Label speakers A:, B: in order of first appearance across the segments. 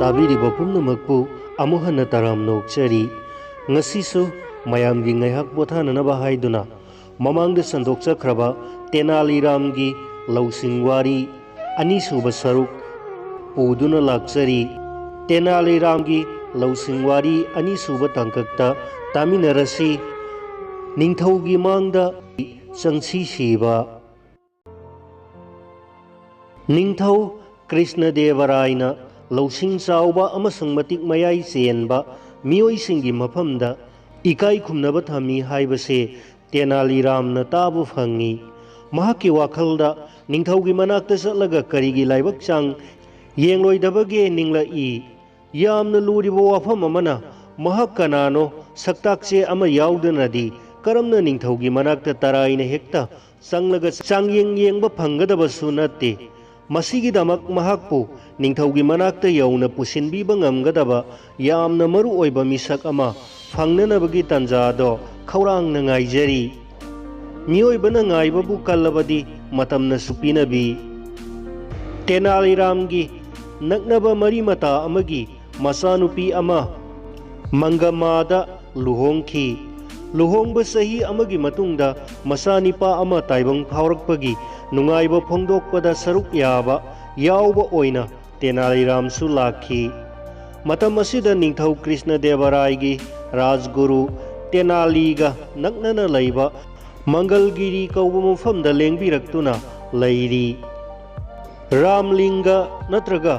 A: ताबीरिबा पुम्नमक्पु अमुक हन्ना तराम नोक्चरी ngasisu mayamgi ngaihak pothananaba haiduna mamangda sandokchakraba Tenali Ramgi lausing wari anisuba saruk puduna lakchari Tenali Ramgi lausing wari anisuba tangkakta taminarasi ningthaugi mangda changsi siba ningthau Krishna Devarayana lausing chauba amasung matik mayai chenba मियोई सिंगी मफमदा इकाई खुमनबा थमी हाइबसे तेनाली रामना ताबु fungi महाकी वाखलदा निंगथौगी मनाक्ता चलगा करिगी लाइबक चांग येंगलोइदबगे निंगलाई यामना लूरिबो वाफम अमना महक कनानो सक्ताकचे अमा याउदनदी करमना निंगथौगी मनाक्ता तराइना हेक्ता चंगलगा चांगयेंग येंगबा फंगदबसु नत्ते मसीगिदमक महाकपु निंगथौगी मनाक्ता यौना पुसिनबीबा ngamgadaba यामना मरु ओइबा मिसक अमा फंगननबगी तंजादो खौरांगना ngaijari मियोइबना ngaibabु कल्लबदी मतमना सुपिनबी Tenali रामगी नकनबा मरी मता अमगी मसानुपी अमा मंगमादा लुहोंगखी लुहोंगबा सही अमगी मतुंगदा मसानिपा अमा ताइबंग फावरकपगी नुंगाइबा फोंदोकपदा सरुक याबा याउबा ओइना तेनाली रामसु लाखी मतम असिदा निंगथौ कृष्ण देवरायगी राजगुरु तेनालीगा नकनना लैबा मंगलगिरी कौबा मफमदा लेंबिरक्तुना लैरी रामलिंगा नत्रगा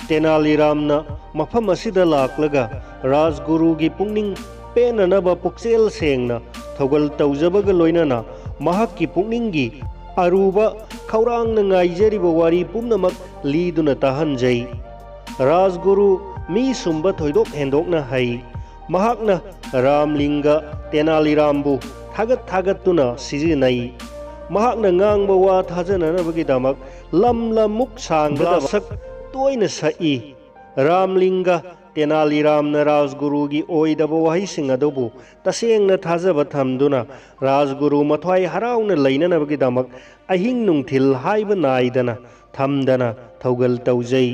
A: तेनाली रामना मफम असिदा लाक्लगा राजगुरुगी पुंगनिंग पेननबा पुक्सेल सेंगना थौगल तौजबगा लोइनना महाक्की पुंगनिंगी अरुबा खौरांगना ngaijariba wari pumnamak liduna tahanjai राजगुरु मी सुंबा थोइदोक हेंदोकना हाई महाकना रामलिंगा तेनाली रामबु थागत थागतुना सिजिनाई महाकना ngang वा थाजननबगिदमक लम लमुक सांगदा सक तोइना सई रामलिंगा तेनाली रामना राजगुरुगी ओइदबा वहाइसिंग अदुबु तसेंगना थाजबा थमदुना Rajguru मथ्वाई हराउना लैननबगिदमक अहिंग नुंथिल हाइबा नाइदना थमदना थौगल तौजै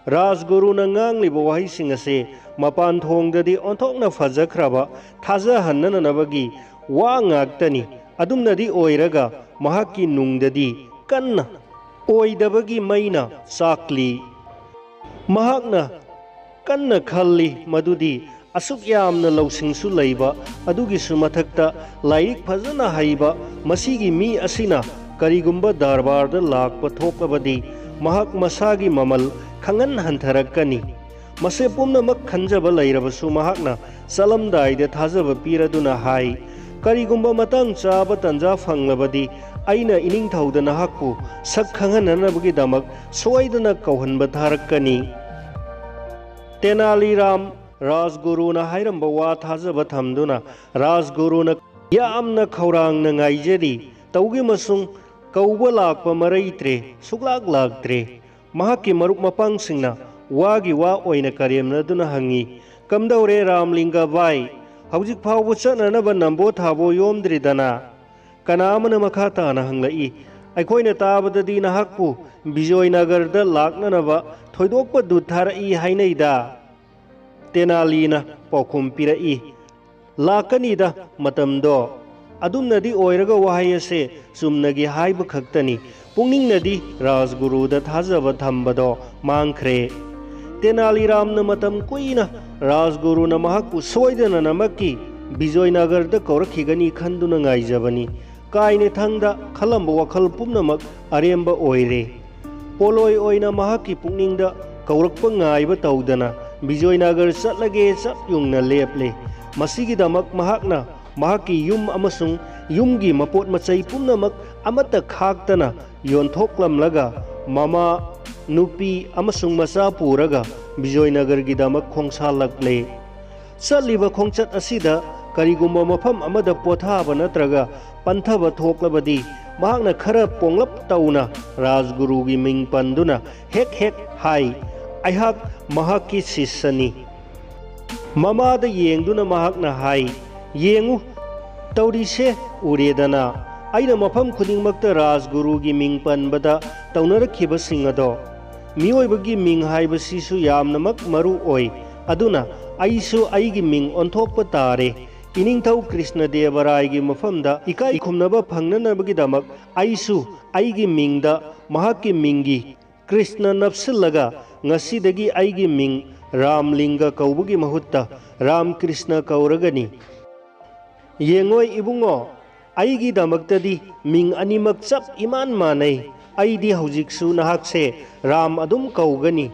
A: राजगुरुना ngangliba wahising ase mapan thongdadi onthokna fajachraba thajahannanabagi wa ngaktani adumnadi oiraga mahakki nungdadi kanna oidabagi maina sakli mahakna kanna khalli madudi asuk yamna lausingsu leiba adugi su mathakta lairik phajana haiba masigi mi asina karigumba darbarda lakpa thokabadi mahak masagi mamal खंगन हंथरकनी मसे पुमनमक खंजब लैरबसु महाकना चलमदाइदे थाजब पीरदुना high करिगुंबा Matang चाब तंजा फंगलबदी अइना inning थौदा नहाकपु सक खंगननबगी दमक सोइदना कौहनब थारकनी तेनाली राम राजगुरुना हाइरंबा वा थाजब थमदुना राजगुरुना यामना खौरांगना ngaijari तौगी मसुंग कौबा Lakpa मरैत्रे सुक्लाक लाक्त्रे महाकी मरुक मपांग सिंगना वागी वा ओइना करेमनदुना हंगी कमदौरे Ramalinga by हौजिक फावबो चननबा नंबो थाबो योमद्रिदना कनामना मखा ताना हंगलई अखोइना ताबददी नहाकपु विजयनगरदा लाकननबा थोइदोकपा दुथारई हाइनैदा तेनालीना पौखुम पिरई लाकनीदा मतमदो अदुमनदी ओइरगा वहाय असे चुमनगी HYBE खक्तनी पुंगनिंगनदी राजगुरुदा थाजब थंबदो मांखरे Tenali रामना मतम कुइना राजगुरुना महाकपु सोइदना नमक्की विजयनगरदा कौरखिगनी खंदुना ngaijabani काइने थंगदा खलंब वखल पुमनमक अरेंबा ओइरे पोलोय ओइना महाकि पुंगनिंगदा कौरकपा ngaइबा तौदना Vijayanagar चलगे चप युंगना लेपले मसिगिदमक महाकना महाकि युम अमसुंग युमगी मपोट मचै पुमनमक अमत खाक्तना योनथोकलमलगा ममा नुपी अमसुंग मचा पुरगा विजयनगरगिदमक खोंसालक्ले चलिबा खोंचत असिदा करिगुम्बा मफम अमदा पोथाबा नत्रगा पंथबा थोकलबदी महाकना खरा पोंगलप तौना राजगुरुगी मिंग पंदुना हेक हेक हाई अहाक महाकि शिष्यनी ममादा येंगदुना महाकना हाई येंगु तौरीसे उरेदना अइना मफम खुदिंगमक्ता राजगुरुगी मिंग पनबदा तौनरखिबसिंग अदो मियोइबगी मिंग हाइबसिसु यामनमक मरु ओइ अदुना आइसु आइगी मिंग ओंथोकप तारे इनिंगथौ कृष्णदेवरायगी मफमदा इकाई खुमनबा फंगननबगीदमक आइसु आइगी मिंगदा महाकी मिंगी कृष्ण नप्सिलगा ngasiदगी आइगी मिंग रामलिंग कौबगी महुत्ता रामकृष्ण कौरगनी येंगोय इबुंगो आइगी दमक्तदी मिंग अनिमक चप इमान मानै आइदी हौजिकसु नहाकसे राम अदुम कौगनी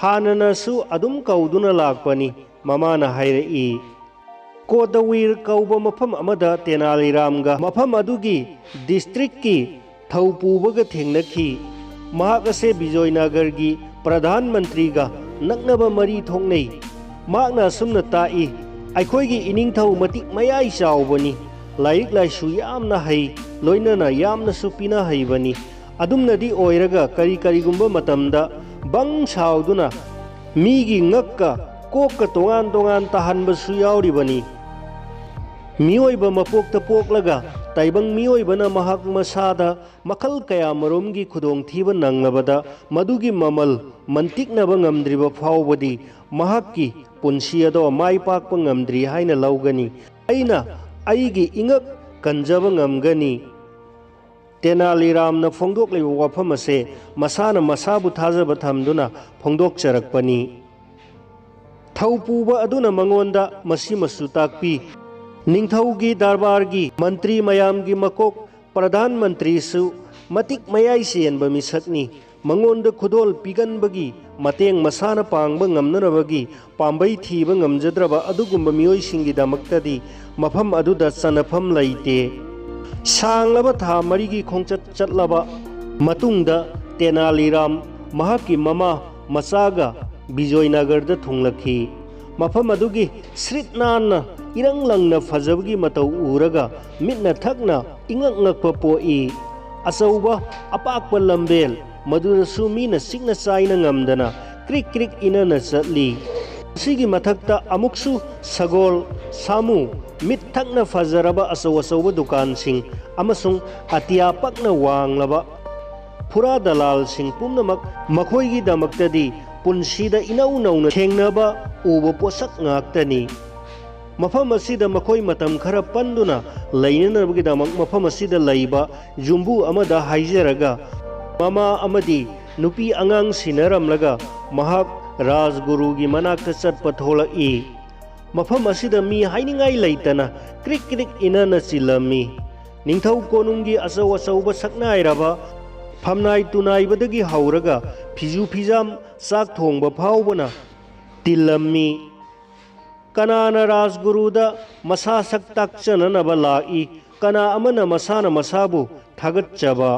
A: हाननसु अदुम कौदुना लाकपनी ममाना हाइरई कोदवीर कौब मफम अमदा तेनाली रामगा मफम अदुगी डिस्ट्रिक्ट की थौपुबग थेंगनखी महाक असे विजयनगर की प्रधानमंत्री का नक्नब मरी थोंगनै महाकना सुमना ताई अखोइगी इनिंगथौ मतिक मयाई चावबनी लाइक लाइसु यामना है लोइनना यामनसु पिना हैबनी अदुमनदी ओइरगा करी करीगुंबा मतमदा बंग सावदुना मीगी ngakka कोक तोंगान तोंगान ताहनबसु यावरिबनी मियोइबा मपोक्ता पोकलगा ताइबंग मियोइबना महाक मसादा मखल कया मरोमगी खुदोंग थीबा नंगबदा मदुगी ममल मंतिकनबा ngamdriba फावबदी महाककी पुंसी अदो माई पाकपा ngamdri हाइना लौगनी अइना अइगी इंगक कंजबा ngamगनी तेनाली रामना फोंदोकलिबा वाफम असे मसाना मसाबु थाजबा थमदुना फोंदोकचरकपनी थौपुबा अदुना मंगोंदा मसी मसु ताकपी निंगथौगी दरबारगी मंत्री मयामगी मकोक प्रधानमंत्री सु मतिक मयाई सेनबा मिसकनी मंगोंद खुदोल पिगनबगी मतेंग मसाना पांगबा ngamनरबगी पांबै थीबा ngamजद्रबा अदुगुंबा मियोइसिंगी दमक्तदी मफम अदुदा सनफम लैते सांगलबा था मरीगी खोंचत चटलबा मतुंगदा तेनालीराम महाकी ममा मसागा विजयनगरदा थुंगलखी मफम अदुगी श्रीतनाना इरंग लंगना फजबगी मतौ उरगा मिटना थकना इंगक ngakpa पोई असौबा अपाकपा लंबेल मदुरसु मीना सिकना चाइना ngamdana क्रिक क्रिक इनना चटली सिगी मथक्ता अमुकसु सगोल सामु मिट थकना फजरबा असौ असौबा दुकान सिंग अमसुंग अतिया पकना वांगलबा फुरा दलाल सिंग पुमनमक मखोइगी दमक्तदी पुंसीदा इनौ नौना थेंगनबा उबा पोसक ngakतनी मफम असिदा मखोइ मतम खरा पंदुना लैननबगीदमक मफम असिदा लैबा जुम्बु अमदा हाइजरगा ममा अमदी नुपी अंगांग सिनरमलगा महाक राजगुरुगी मनाक्ता चटपा थोलई मफम असिदा मी हाइनिंगाई लैतना क्रिक क्रिक इनना चिलमी निंगथौ कोनुंगी असौ असौबा सकनाइरबा फमनाई तुनाइबदगी हौरगा फिजु फिजाम चाक थोंबा फावबना तिलमी कनाना राजगुरुदा मसा सक ताकचननबा लाई कना अमना मसाना मसाबु थागतचबा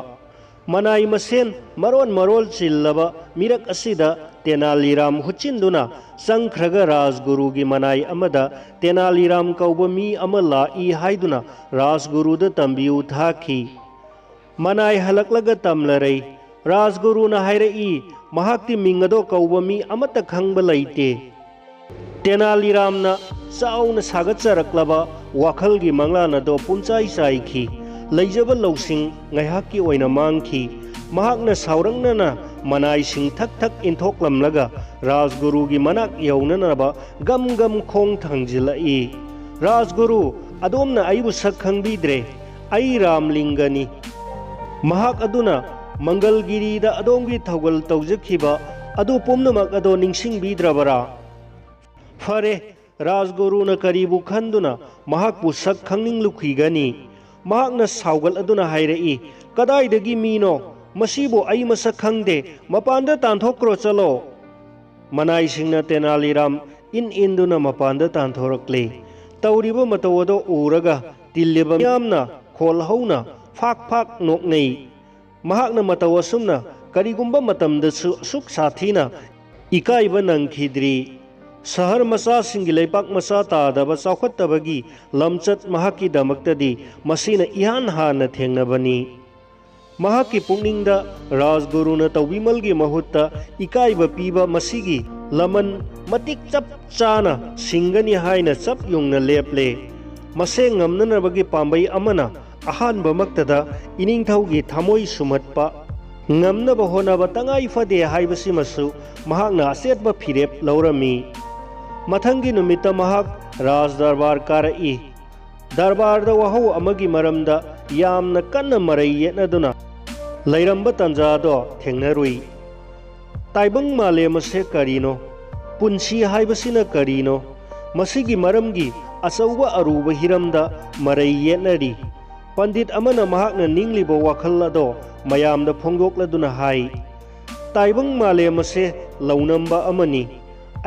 A: मनाई मसेन मरोन मरोल चिल्लबा मिरक असिदा तेनालीराम हुचिंदुना संख्रगा राजगुरुगी मनाई अमदा तेनालीराम कौबा मी अमा लाई हाइदुना राजगुरुदा तंबियु थाखी मनाई हलकलगा तमलरई राजगुरुना हाइरई महाक्ति मिंगदो कौबा मी अमता खंगबा लैते तेनालीरामना Chowna सागतचरकलबा वाखलगी मंगलानदो पुंचाई चाइखी लैजबा लौसिंग ngaihakki oina mangki mahakna saurangna manai sing thak thak inthoklamlaga rajgurugi manak yaunanaba gam gam khong thangjilai rajguru adomna aibu sak khangbidre ai ramlingani mahak aduna mangalgiri da adomgi thogal tawjakhiba adu pumnamak ado ningsing bidrabara फरे राजगुरुना करीबु खंदुना महाकपु सक खंगनिंग लुखिगनी महाकना सावगल अदुना हाइरई कदाइदगी मीनो मसीबो आई मसक खंगदे मपांदा तांथोक्रो चलो मनाई सिंगना तेनालीराम इन इंदुना मपांदा तांथोरकले तौरिबो मतवदो उरगा तिल्लिबा यामना खोलहौना फाक फाक नोकनै महाकना मतवसुमना करीगुंबा मतमदसु सुख साथीना इकाइबा नंखिद्री शहर मसा सिंगी लेपाक मसा तादबा चौखत्तबगी लमचत महाकी दमक्तदी मसीना इहान हाना थेंगनबनी महाकी पुंगनिंगदा राजगुरुना तौबिमलगी महुत्ता इकाइबा पीबा मसीगी लमन मतिक चप चाना सिंगनी हाइना चप युंगना लेपले मसे ngamnanabagi पांबै Amna अहानबा मक्तदा इनिंगथौगी थामोई सुमतपा ngamnaba honaba tangai fade haibasimasu mahakna asetba phirep laurami mathangi numita mahak raj darbar karai darbar da wahau amagi maramda yamna kanna marai yetnaduna lairamba tanjado thengnarui taibang malem ase karino punsi haibasina karino masigi maramgi asauba aruba hiramda marai yetnari pandit amana mahakna ningliba wakhal ado mayamda phongdokladuna hai taibang malem ase launamba amani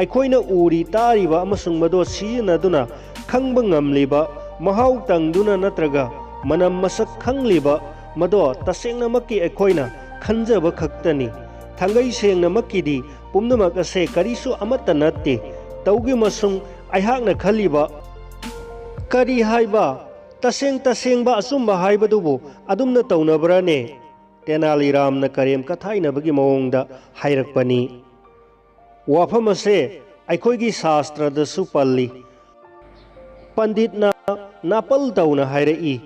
A: aikoina uri tariba amasung mado sijinaduna khangba ngamliba mahau tangduna natraga manam masak khangliba mado tasengnamakki aikoina khanjaba khaktani thangai sengnamakidi pumnamak ase karisu amata natte taugi masung aihakna khaliba kari haiba tasengba asumba haibadubu adumna taunabrane Tenali Ramna karem kathainabagi mawongda hairakpani wafam ase aikoigi shastra dasu palli panditna napal tauna hairai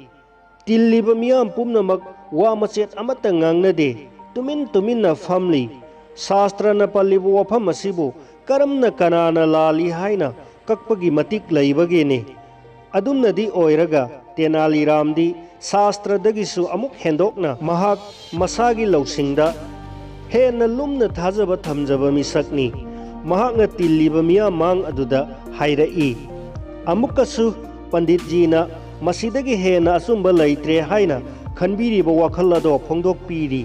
A: tilliba miyam pumnamak wa machet amata ngangnade tuminna famli shastra na pallibu wafam asibu karamna kanana lali haina kakpagi matik laibagene adumnadi oiraga Tenali Ramdi shastra dagisu amuk hendokna mahak masagi lausingda hena lumna thajaba thamjaba misakni mahakna tilliba miya mang aduda hairai amukasu pandit jina masidagi hena asumba laitre haina khanbiriba wakhal ado phongdok piri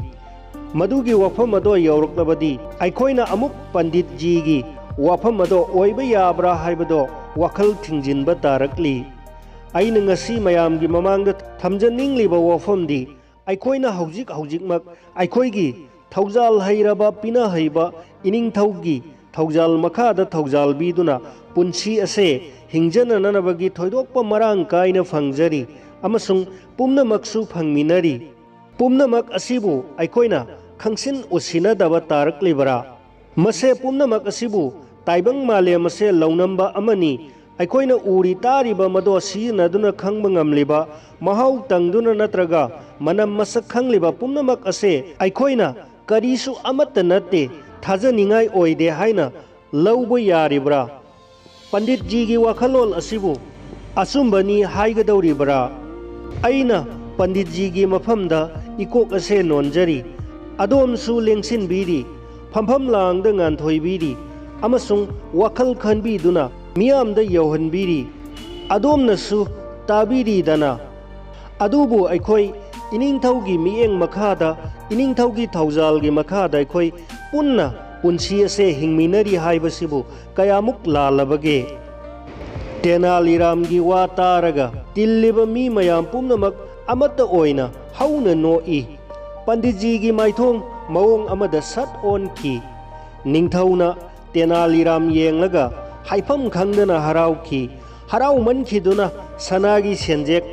A: madugi wafam ado yauraklabadi aikoina amuk pandit jigi wafam ado oiba yabra haibado wakhal thingjinba tarakli aina ngasi mayamgi mamangda thamjaningliba wafamdi aikoina hojikmak aikoigi thaujal hairaba pina haiba ining thaugi thaujal makhada thaujal biduna punsi ase hingjana nanabagi thoidokpa marang kaina fangjari amasung pumnamaksu phangminari pumnamak asibu aikoina khangsin usina daba taraklibara mase pumnamak asibu taibang malem ase launamba amani aikoina uri tariba mado sijinaduna khangba ngamliba mahau tangduna natraga manam masak khangliba pumnamak ase aikoina karisu amata natte thajaningai oide haina lauba yaribra pandit ji gi wakhalol asibu asumbani haigadawribra aina pandit ji gi mafamda ikok ase nonjari adom su lengsin biri phampham langda nganthoi biri amasung wakhal khanbi duna miyamda yauhan biri adom nasu tabiri dana adubu aikoi ining thaugi mieng makhada ining thaugi thaujal gi makhada aikoi punna punsi ase hingminari haibasibu kayamuk lalabage Tenali Ramgi wa taraga tilliba mi mayam pumnamak amata oina hauna noi panditji gi maithong mawong amada sat on ki ningthauna Tenali Ram yenglaga haifam khangdana harauki harau mankhiduna sanagi senjek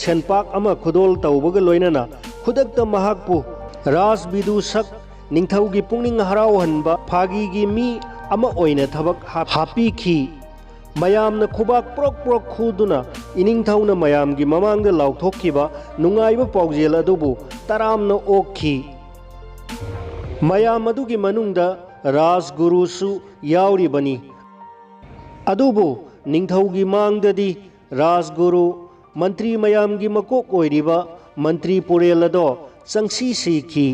A: senpak ama khudol taubaga loinana khudakta mahakpu ras bidu sak ningthaugi pungning harau hanba phagi gi mi ama oina thabak hapi khi mayamna khubak prok khuduna iningthauna mayamgi mamangda lauthokkiba nungaiba paujel adubu taramna okhi mayam adugi manungda rajguru su yauribani adubu ningthaugi mangdadi rajguru mantri mayamgi makok oiriba mantri purel ado changsi sikhi